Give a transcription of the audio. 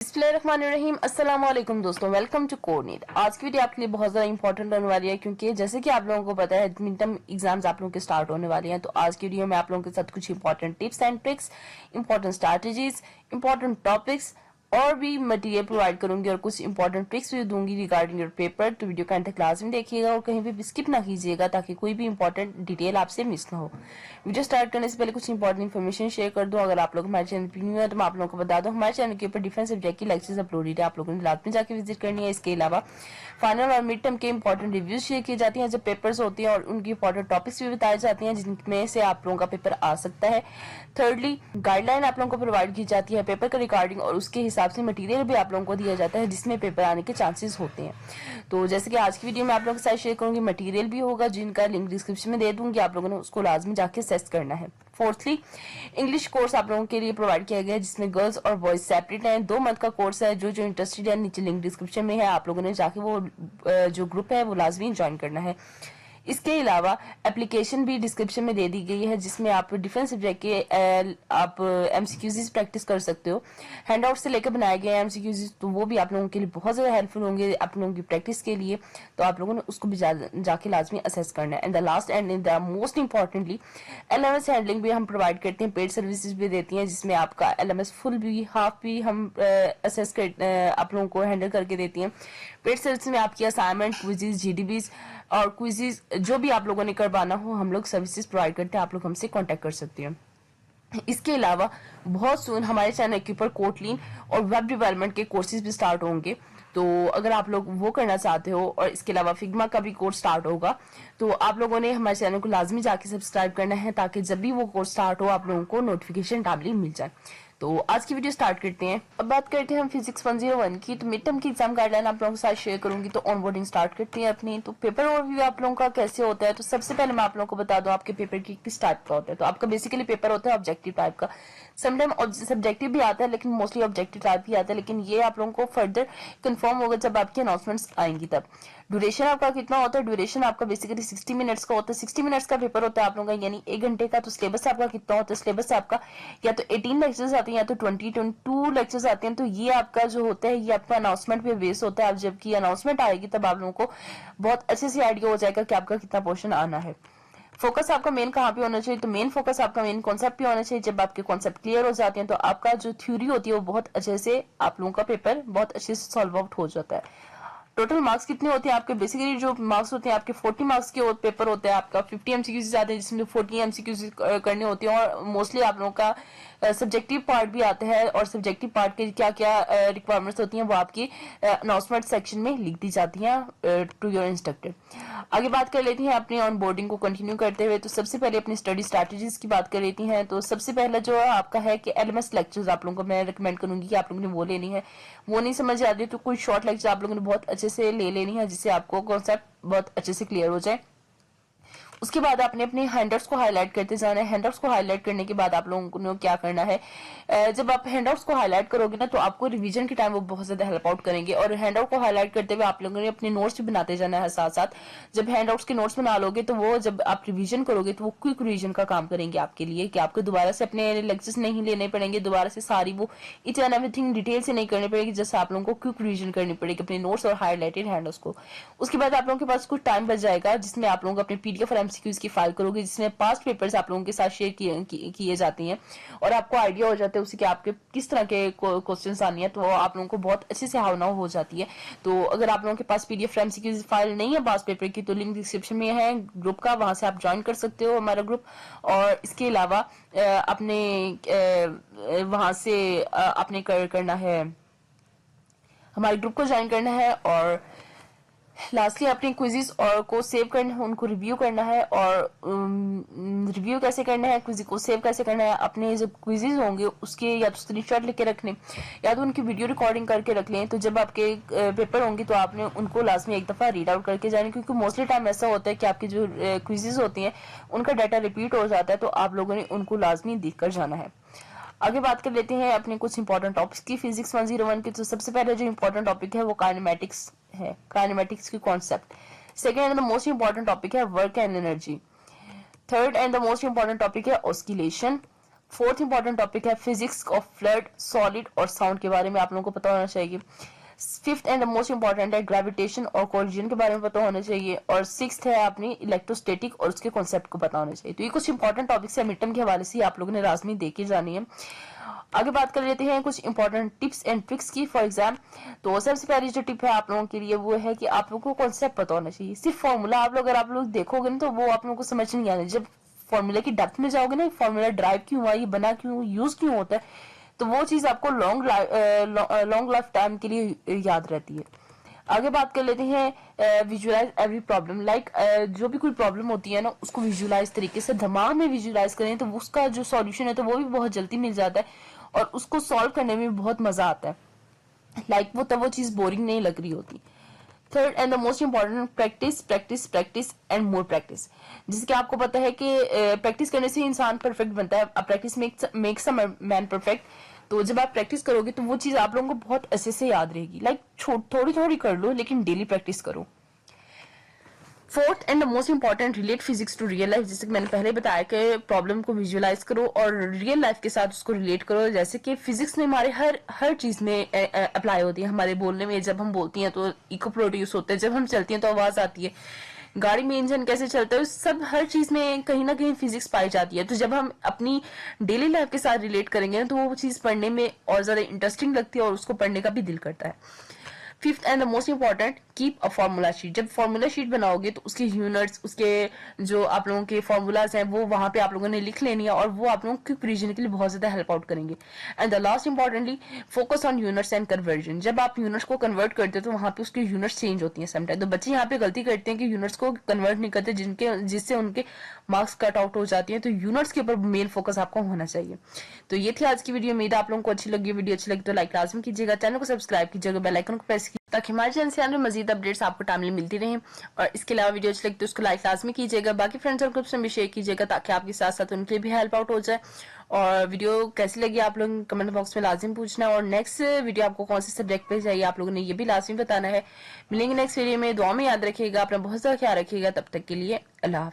बिस्मिल्लाहिर्रहमानिर्रहीम। अस्सलाम वालेकुम दोस्तों, वेलकम टू कोडनीट। आज की वीडियो आपके लिए बहुत ज़्यादा इंपॉर्टेंट होने वाली है क्योंकि जैसे कि आप लोगों को पता है मिड टर्म एग्जाम्स आप लोगों के स्टार्ट होने वाले हैं। तो आज की वीडियो में आप लोगों के साथ कुछ important tips and tricks, important strategies, important topics और भी मटेरियल प्रोवाइड करूंगी और कुछ इंपॉर्टेंट ट्रिक्स भी दूंगी रिगार्डिंग योर पेपर। तो वीडियो का अंत तक क्लास में देखिएगा और कहीं भी स्किप ना कीजिएगा ताकि कोई भी इंपॉर्टेंट डिटेल आपसे मिस ना हो। वीडियो स्टार्ट करने से पहले कुछ इंपॉर्टेंट इन्फॉर्मेशन शेयर कर दूं। अगर आप लोग हमारे चैनल पर न्यू है तो मैं आप लोगों को बता दूं, हमारे चैनल के ऊपर डिफरेंट सब्जेक्ट की लेक्चर्स अपलोडेड है, आप लोगों ने लाजमी जाके विजिट करनी है। इसके अलावा फाइनल और मिड टर्म के इंपॉर्टेंट रिव्यूज शेयर किए जाती हैं जब पेपर्स होती हैं और उनकी इंपॉर्टेंट टॉपिक्स भी बताए जाते हैं जिनमें से आप लोगों का पेपर आ सकता है। थर्डली, गाइडलाइन आप लोगों को प्रोवाइड की जाती है पेपर का रिगार्डिंग और उसके हिसाब से मटेरियल भी आप लोगों को दिया जाता है जिसमें पेपर आने के चांसेस होते हैं। तो जैसे कि आज की वीडियो में आप लोगों के साथ शेयर करूंगी, मटेरियल भी होगा जिनका लिंक डिस्क्रिप्शन में दे दूंगी, आप लोगों ने उसको लाजमी जाके सेस करना है। फोर्थली, इंग्लिश कोर्स आप लोगों के लिए प्रोवाइड किया गया है जिसमें गर्ल्स और बॉयज सेपरेट हैं। 2 मंथ का कोर्स है। जो इंटरेस्टेड है नीचे लिंक डिस्क्रिप्शन में है, आप लोगों ने जाके वो जो ग्रुप है वो लाजमी ज्वाइन करना है। इसके अलावा एप्लीकेशन भी डिस्क्रिप्शन में दे दी गई है जिसमें आप डिफरेंट सब्जेक्ट के आप एमसीक्यूज प्रैक्टिस कर सकते हो। हैंडआउट से लेकर बनाए गए एमसीक्यूज तो वो भी आप लोगों के लिए बहुत ज़्यादा हेल्पफुल होंगे आप लोगों की प्रैक्टिस के लिए। तो आप लोगों ने उसको भी जाके लाजमी असेस करना है। And the last and in the most importantly, LMS handling भी हम प्रोवाइड करते हैं, पेड सर्विसेज भी देती हैं जिसमें आपका एलएमएस फुल भी हाफ भी हम असेस कर आप लोगों को हैंडल करके देती हैं। पेड सर्विस में आपकी असाइनमेंट, क्विज़, जीडीबीज और क्विज़ जो भी आप लोगों ने करवाना हो हम लोग सर्विसेज प्रोवाइड करते हैं, आप लोग हमसे कांटेक्ट कर सकते हैं। इसके अलावा बहुत सून हमारे चैनल के ऊपर कोटलीन और वेब डेवलपमेंट के कोर्सेज भी स्टार्ट होंगे। तो अगर आप लोग वो करना चाहते हो और इसके अलावा फिग्मा का भी कोर्स स्टार्ट होगा तो आप लोगों ने हमारे चैनल को लाजमी जाके सब्सक्राइब करना है ताकि जब भी वो कोर्स स्टार्ट हो आप लोगों को नोटिफिकेशन टाइमली मिल जाए। तो आज की वीडियो स्टार्ट करते हैं। अब बात करते हैं हम फिजिक्स 101 की। तो मिड टर्म की एग्जाम गाइडलाइन आप लोगों के साथ शेयर करूंगी। तो ऑनबोर्डिंग स्टार्ट करते हैं अपनी। तो पेपर ओवरव्यू आप लोगों का कैसे होता है, तो सबसे पहले मैं आप लोगों को बता दूं आपके पेपर की किस टाइप का होता है। तो आपका बेसिकली पेपर होता है ऑब्जेक्टिव टाइप का। समटाइम सब्जेक्टिव भी आता है लेकिन मोस्टली ऑब्जेक्टिव टाइप ही आता है, लेकिन ये आप लोगों को फर्दर कंफर्म होगा जब आपकी अनाउंसमेंट्स आएंगी तब। ड्यूरेशन आपका कितना होता है, ड्यूरेशन आपका बेसिकली 60 मिनट्स का होता है। 60 मिनट्स का पेपर होता है आप लोगों का, यानी 1 घंटे का। तो सिलेबस आपका कितना होता है, सिलेबस आपका या तो 18 लेक्चर्स आते हैं या तो 22 लेक्चर्स आते हैं। तो ये आपका जो होता है ये आपका अनाउंसमेंट पे बेस होता है। अब जबकि अनाउंसमेंट आएगी तब आप लोगों को बहुत अच्छे से आइडिया हो जाएगा कि आपका कितना पोर्शन आना है। फोकस आपका मेन कहाँ पे होना चाहिए, तो मेन फोकस आपका मेन कॉन्सेप्ट पे होना चाहिए। जब आपके कॉन्सेप्ट क्लियर हो जाते हैं तो आपका जो थ्योरी होती है वो बहुत अच्छे से आप लोगों का पेपर बहुत अच्छे से सॉल्व आउट हो जाता है। टोटल मार्क्स कितने होते हैं आपके, बेसिकली जो मार्क्स होते हैं आपके 40 मार्क्स के पेपर होते हैं। आपका 50 एमसीक्यूज आते हैं जिसमें 40 एमसीक्यूज करने होते हैं और मोस्टली आप लोगों का सब्जेक्टिव पार्ट भी आता है और सब्जेक्टिव पार्ट के क्या क्या रिक्वायरमेंट्स होती हैं वो आपकी अनाउंसमेंट सेक्शन में लिख दी जाती हैं टू योर इंस्ट्रक्टर। आगे बात कर लेती हैं अपनी ऑन बोर्डिंग को कंटिन्यू करते हुए। तो सबसे पहले अपनी स्टडी स्ट्रैटेजीज की बात कर लेती हैं। तो सबसे पहला जो आपका है कि एलएमएस लेक्चर्स आप लोगों को मैं रिकमेंड करूंगी कि आप लोगों ने वो लेनी है। वो नहीं समझ आती तो कोई शॉर्ट लेक्चर आप लोगों ने बहुत अच्छे से ले लेनी है जिससे आपको कॉन्सेप्ट बहुत अच्छे से क्लियर हो जाए। उसके बाद आपने अपने हैंडआउट्स को हाईलाइट करते जाना है। हैंडआउट्स को हाईलाइट करने के बाद आप लोगों ने क्या करना है, जब आप हैंडआउट्स को हाईलाइट करोगे ना तो आपको रिवीजन के टाइम वो बहुत ज्यादा हेल्प आउट करेंगे। और हैंडआउट को हाईलाइट करते हुए आप लोगों ने अपने नोट्स भी बनाते जाना है साथ साथ। जब हैंडआउट्स के नोट्स बना लोगे तो वो जब आप रिवीजन करोगे तो वो क्विक रिवीजन का काम करेंगे आपके लिए कि आपको दोबारा से अपने लेक्चर्स नहीं लेने पड़ेंगे, दोबारा से सारी वो इच एंड एवरीथिंग डिटेल से नहीं करनी पड़ेगी, जैसे आप लोगों को क्विक रिवीजन करनी पड़ेगी अपने नोट्स और हाईलाइटेड हैंडआउट्स को। उसके बाद आप लोगों के पास कुछ टाइम बच जाएगा जिसमें आप लोगों को अपने पीडीएफ और एमसीक्यूज की फाइल करोगे जिसमें पास्ट पेपर्स आप लोगों के साथ शेयर किए जाते हैं और आपको आइडिया हो जाता है उसी के आपके किस तरह के क्वेश्चंस आनी है, तो आप लोगों को बहुत अच्छे से हाव नाउ हो जाती है। तो अगर आप लोगों के पास पीडीएफ एमसीक्यूज फाइल नहीं है पास्ट पेपर की तो लिंक डिस्क्रिप्शन में है ग्रुप का, वहां से आप ज्वाइन कर सकते हो हमारा ग्रुप। और इसके अलावा अपने वहां से आपने करना है हमारे ग्रुप को ज्वाइन करना है। और लास्टली अपने क्विज़ेस और को सेव करना है, उनको रिव्यू करना है। और रिव्यू कैसे करना है, क्विज़ को सेव कैसे करना है, अपने जब क्विज़ेस होंगे उसके या तो स्क्रीनशॉट लेके रख लें या तो उनकी वीडियो रिकॉर्डिंग करके रख लें। तो जब आपके पेपर होंगे तो आपने उनको लाजमी एक दफ़ा रीड आउट करके जाने, क्योंकि मोस्टली टाइम ऐसा होता है कि आपकी जो क्विज़ेस होती हैं उनका डाटा रिपीट हो जाता है, तो आप लोगों ने उनको लाजमी देख कर जाना है। आगे बात कर लेते हैं अपने कुछ इंपॉर्टेंट टॉपिक्स की फिजिक्स 101 की। तो सबसे पहले जो इंपॉर्टेंट टॉपिक है वो काइनेमेटिक्स है, काइनेमेटिक्स की concept. Second and the most important topic है work and energy. Third and the most important topic है ऑस्किलेशन। फोर्थ इंपॉर्टेंट टॉपिक है फिजिक्स ऑफ फ्लूइड, सॉलिड और साउंड के बारे में आप लोगों को पता होना चाहिए। Fifth and the most important है ग्रेविटेशन और कोलिजन के बारे में पता होना चाहिए। और सिक्स्थ है अपनी इलेक्ट्रोस्टैटिक और उसके कॉन्सेप्ट को पता होना चाहिए। तो ये कुछ इंपॉर्टेंट टॉपिक्स है, मिड टर्म के हवाले से आप लोगों ने लाजमी देखी जानी है। आगे बात कर लेते हैं कुछ इंपॉर्टेंट टिप्स एंड ट्रिक्स की फॉर एग्जाम। तो सबसे पहली जो टिप है आप लोगों के लिए वो है कि आप लोगों को कॉन्सेप्ट पता होना चाहिए। सिर्फ फॉर्मूला अगर आप लोग देखोगे ना तो वो आप लोगों को समझ नहीं आने। जब फॉर्मूला की डेप्थ में जाओगे ना, फॉर्मूला ड्राइव क्यों हुआ, ये बना क्यों, यूज क्यों होता है, तो वो चीज आपको लॉन्ग लाइफ टाइम के लिए याद रहती है। आगे बात कर लेते हैं विजुअलाइज एवरी प्रॉब्लम। लाइक जो भी कोई प्रॉब्लम होती है ना उसको विजुअलाइज तरीके से दिमाग में विजुअलाइज करें तो उसका जो सॉल्यूशन है तो वो भी बहुत जल्दी मिल जाता है और उसको सॉल्व करने में बहुत मजा आता है। लाइक वो चीज बोरिंग नहीं लग रही होती। Third and the most important, practice practice practice and more practice. जिससे कि आपको पता है कि प्रैक्टिस करने से इंसान परफेक्ट बनता है। Practice makes a man perfect. तो जब आप प्रैक्टिस करोगे तो वो चीज आप लोगों को बहुत अच्छे से याद रहेगी। लाइक थोड़ी थोड़ी कर लो लेकिन डेली प्रैक्टिस करो। Fourth and the most important, relate physics to real life. जैसे कि मैंने पहले बताया कि प्रॉब्लम को विजुअलाइज करो और रियल लाइफ के साथ उसको रिलेट करो। जैसे कि फिजिक्स में हमारे हर चीज में अप्लाई होती है। हमारे बोलने में जब हम बोलती हैं तो इको प्रोड्यूस होते हैं, जब हम चलती हैं तो आवाज आती है, गाड़ी में इंजन कैसे चलता है, सब हर चीज में कहीं ना कहीं फिजिक्स पाई जाती है। तो जब हम अपनी डेली लाइफ के साथ रिलेट करेंगे तो वो चीज पढ़ने में और ज्यादा इंटरेस्टिंग लगती है और उसको पढ़ने का भी दिल करता है। Fifth and the most important, keep a formula sheet. जब फॉर्मूला शीट बनाओगे तो उसके यूनिट्स, उसके जो आप लोगों के फॉर्मूलाज हैं वो वहां पे आप लोगों ने लिख लेनी है और वो आप लोगों को रीजन के लिए बहुत ज्यादा हेल्प आउट करेंगे। And the last importantly, focus on units and conversion. जब आप यूनिट्स को कन्वर्ट करते हो तो वहां पे उसके यूनिट्स चेंज होती हैं समटाइम। तो बच्चे यहाँ पे गलती करते हैं कि यूनिट्स को कन्वर्ट नहीं करते, जिससे उनके मार्क्स कट आउट हो जाती है। तो यूनिट्स के ऊपर मेन फोकस आपको होना चाहिए। तो ये थी आज की वीडियो। उम्मीद है आप लोगों को अच्छी लगी। वीडियो अच्छी लगी तो लाइक लाजमी कीजिएगा, चैनल को सब्सक्राइब कीजिएगा, बेल आइकन को प्रेस ताकि हमारे चैनल से आने मजीद अपडेट्स आपको टाइमली मिलती रहें। और इसके अलावा वीडियो अच्छी लगी तो उसको लाइक लाजमी कीजिएगा, बाकी फ्रेंड्स और ग्रुप्स में भी शेयर कीजिएगा ताकि आपके साथ साथ उनके भी हेल्प आउट हो जाए। और वीडियो कैसी लगी आप लोग कमेंट बॉक्स में लाजिम पूछना। और नेक्स्ट वीडियो आपको कौन से सब्जेक्ट पे चाहिए आप लोगों ने ये भी लाजिमी बताना है। मिलेंगे नेक्स्ट वीडियो में। दुआ में याद रखिएगा, अपना बहुत ज्यादा ख्याल रखिएगा। तब तक के लिए अल्लाह।